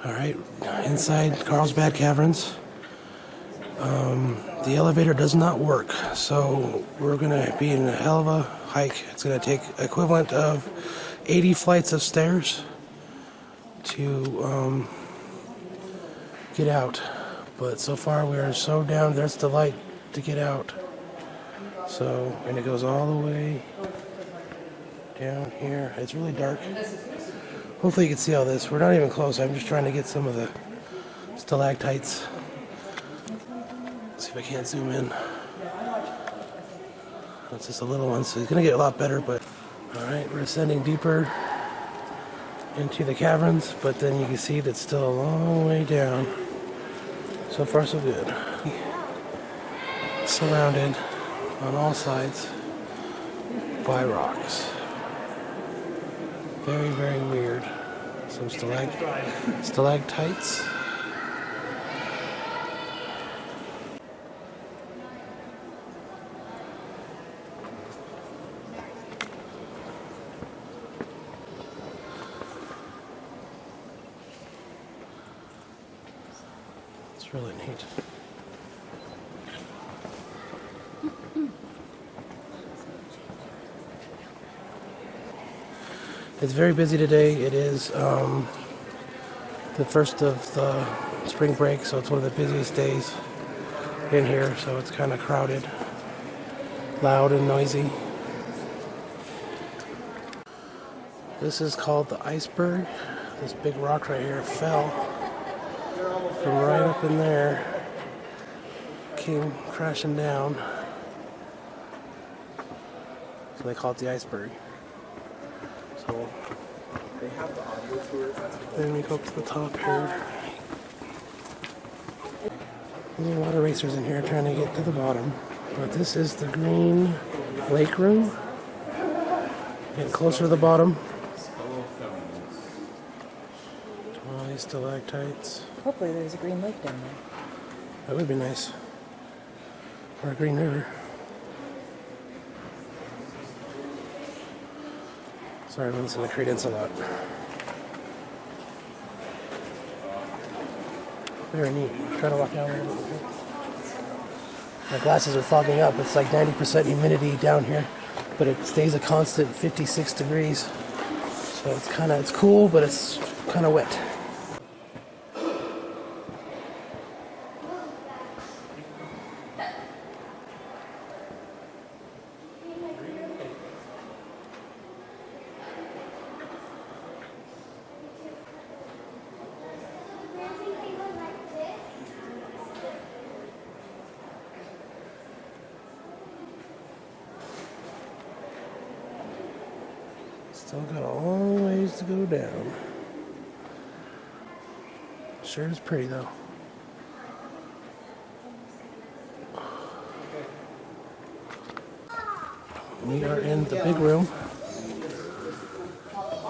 Alright, inside Carlsbad Caverns. The elevator does not work, so we're going to be in a hell of a hike. It's going to take equivalent of 80 flights of stairs to get out. But so far we are so down, there's the light to get out. So, and it goes all the way down here. It's really dark. Hopefully you can see all this. We're not even close. I'm just trying to get some of the stalactites. Let's see if I can't zoom in. It's just a little one, so it's going to get a lot better, but... Alright, we're ascending deeper into the caverns, but then you can see that it's still a long way down. So far, so good. Surrounded on all sides by rocks. Very, very weird. Some stalactites. It's really neat. It's very busy today. It is the first of the spring break, so it's one of the busiest days in here, so it's kind of crowded, loud and noisy. This is called the iceberg. This big rock right here fell from right up in there, came crashing down, so they call it the iceberg. So they have the audio tour. Then we go up to the top here. There's a lot of racers in here trying to get to the bottom. But this is the green lake room. Getting closer to the bottom. All these stalactites. Hopefully there's a green lake down there. That would be nice. Or a green river. Sorry, I'm listening to Credence a lot. Very neat. Try to walk down there a little bit. My glasses are fogging up. It's like 90% humidity down here, but it stays a constant 56 degrees. So it's cool, but it's kind of wet. Still got a long ways to go down. Sure is pretty though. We are in the big room.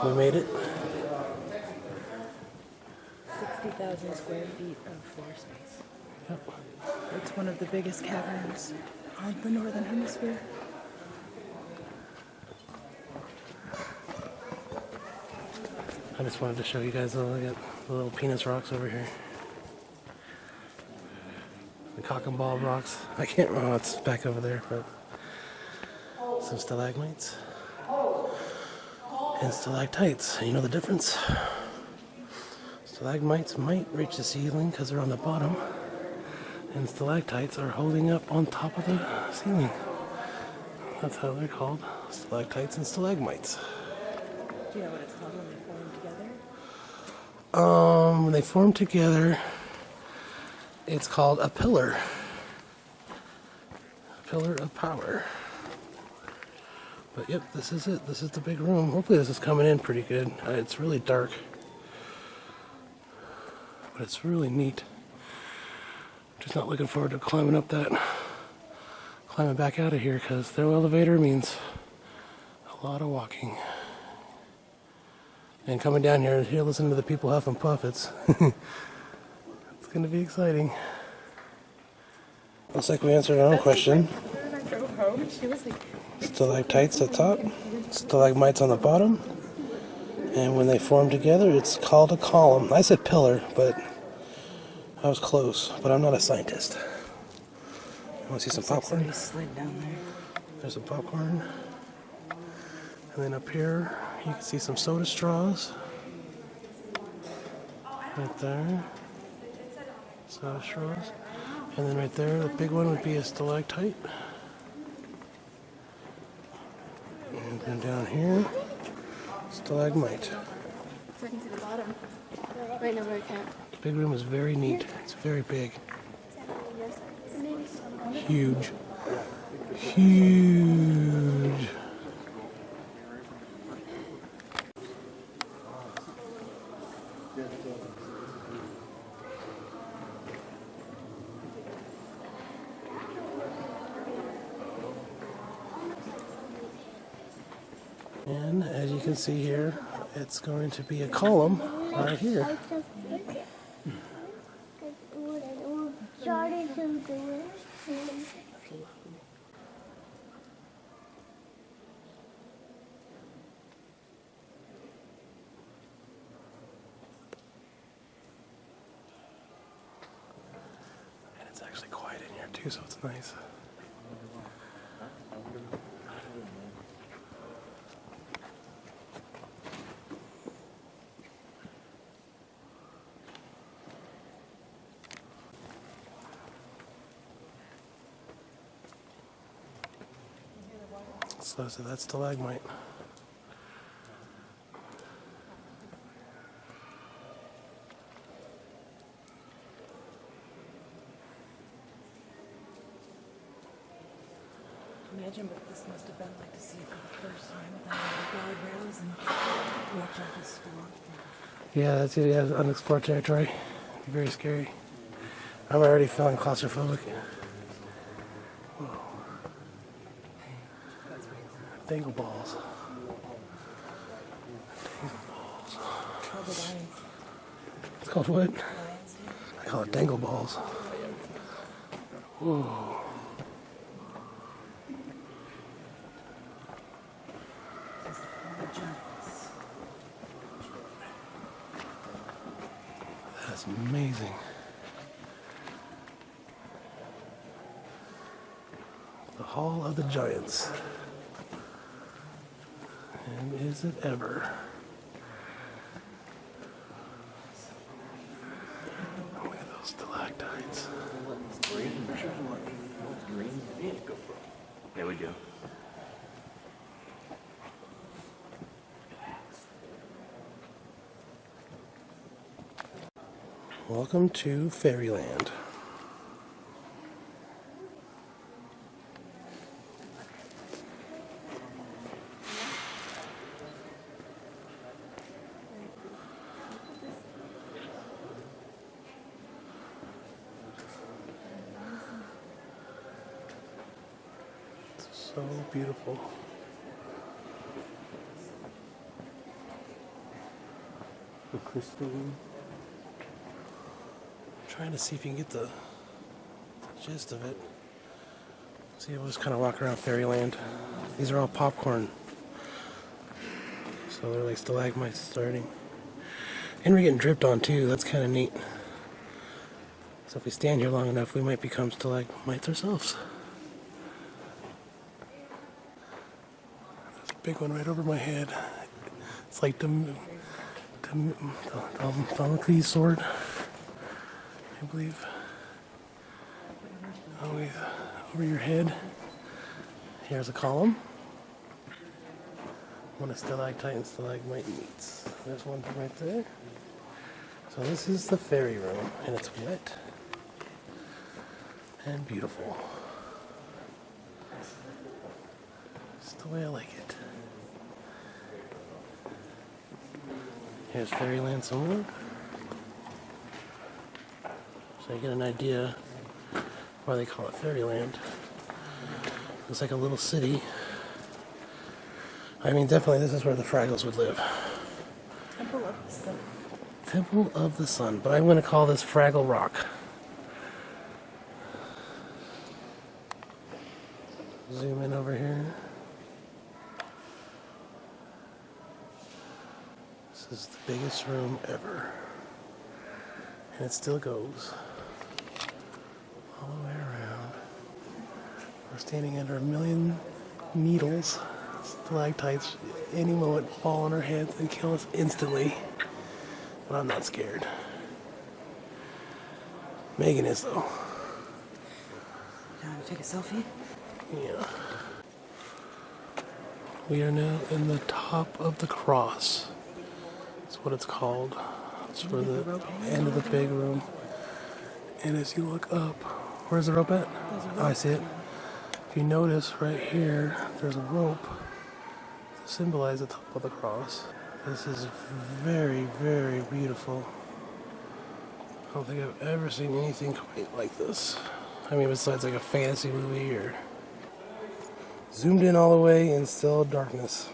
We made it. 60,000 square feet of floor space. Yep. It's one of the biggest caverns on the northern hemisphere. I just wanted to show you guys the little penis rocks over here. The cock and ball rocks. I can't remember, it's back over there, but some stalagmites and stalactites. You know the difference? Stalagmites might reach the ceiling because they're on the bottom, and stalactites are holding up on top of the ceiling. That's how they're called, stalactites and stalagmites. Do you know what it's called when they form together? When they form together, it's called a pillar. A pillar of power. But yep, this is it. This is the big room. Hopefully this is coming in pretty good. It's really dark. But it's really neat. Just not looking forward to climbing back out of here, because no elevator means a lot of walking. And coming down here, listening to the people huff and puff, it's going to be exciting. Looks like we answered our own question. When I drove home, she was like... Stalactites at the top, stalagmites on the bottom, And when they form together, it's called a column. I said pillar, but I was close. But I'm not a scientist. Want to see some popcorn? Somebody slid down there. There's some popcorn. And then up here, you can see some soda straws. Right there. Soda straws. And then right there, the big one would be a stalactite. And then down here, stalagmite. So I can see the bottom. Wait, no, I can't. The big room is very neat. It's very big. Huge. Huge. And as you can see here, it's going to be a column right here. And it's actually quiet in here too, so it's nice. So that's stalagmite. Imagine what this must have been like to see it for the first time without all the guardrails and watch all this swamp. Yeah, that's it. Yeah, unexplored territory. Very scary. I'm already feeling claustrophobic. Whoa. Dangle balls. Dangle balls. All the lions. It's called what? Lions. I call it dangle balls. Whoa. That's amazing. The Hall of the Giants. And is it ever? Look at those stalactites. There we go. Welcome to Fairyland. It's so beautiful. The crystalline. Trying to see if you can get the gist of it. See, we'll just kind of walk around Fairyland. These are all popcorn. So they're like stalagmites starting. And we're getting dripped on too. That's kind of neat. So if we stand here long enough, we might become stalagmites ourselves. There's a big one right over my head. It's like the Damocles sword, I believe. Always over your head. Here's a column. When a stalactite and stalagmite meets. There's one right there. So this is the fairy room, and it's wet and beautiful. Just the way I like it. Here's Fairyland somewhere. So you get an idea why they call it Fairyland. It's like a little city. I mean, definitely this is where the Fraggles would live. Temple of the Sun. Temple of the Sun, but I'm going to call this Fraggle Rock. Zoom in over here. This is the biggest room ever. And it still goes all the way around. We're standing under a million needles, stalactites, any moment fall on our heads and kill us instantly. But I'm not scared. Megan is though. You want to take a selfie? Yeah. We are now in the top of the cross. That's what it's called. It's for the end of the big room. And as you look up, where's the rope at? Oh, I see it. If you notice right here, there's a rope to symbolize the top of the cross. This is very, very beautiful. I don't think I've ever seen anything quite like this. I mean, besides like a fantasy movie or zoomed in all the way and still darkness.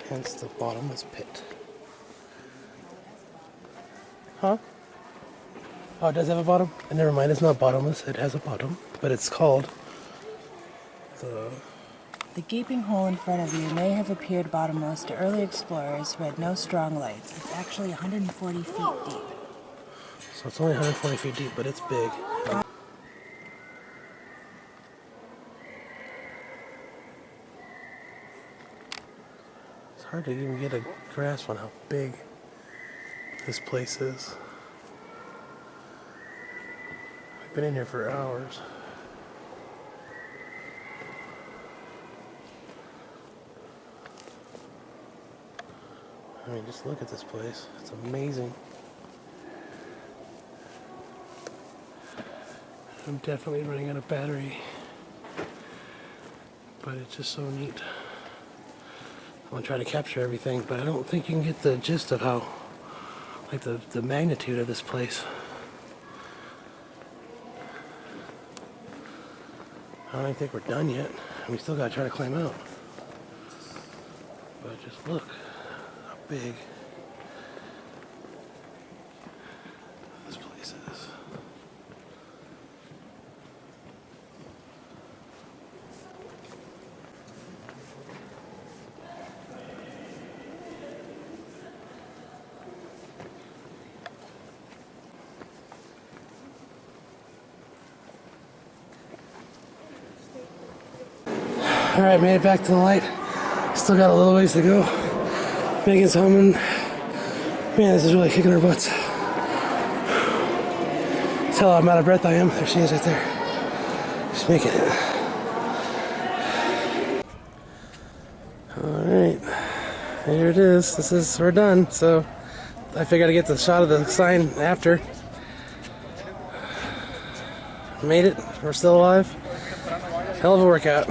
Hence the bottomless pit. Huh? Oh, it does have a bottom? Never mind, it's not bottomless. It has a bottom, but it's called The gaping hole in front of you may have appeared bottomless to early explorers who had no strong lights. It's actually 140 feet deep. So it's only 140 feet deep, but it's big. It's hard to even get a grasp on how big this place is. I've been in here for hours. I mean, just look at this place. It's amazing. I'm definitely running out of battery, but it's just so neat. I'm gonna try to capture everything, but I don't think you can get the gist of how, like the magnitude of this place. I don't even think we're done yet. We still gotta try to climb out. But just look how big this place is. Alright, made it back to the light. Still got a little ways to go. Megan's home and man, this is really kicking our butts. Tell how I'm out of breath I am. There she is right there. Just making it. Alright. Here it is. We're done. So I figured I'd get the shot of the sign after. Made it. We're still alive. Hell of a workout.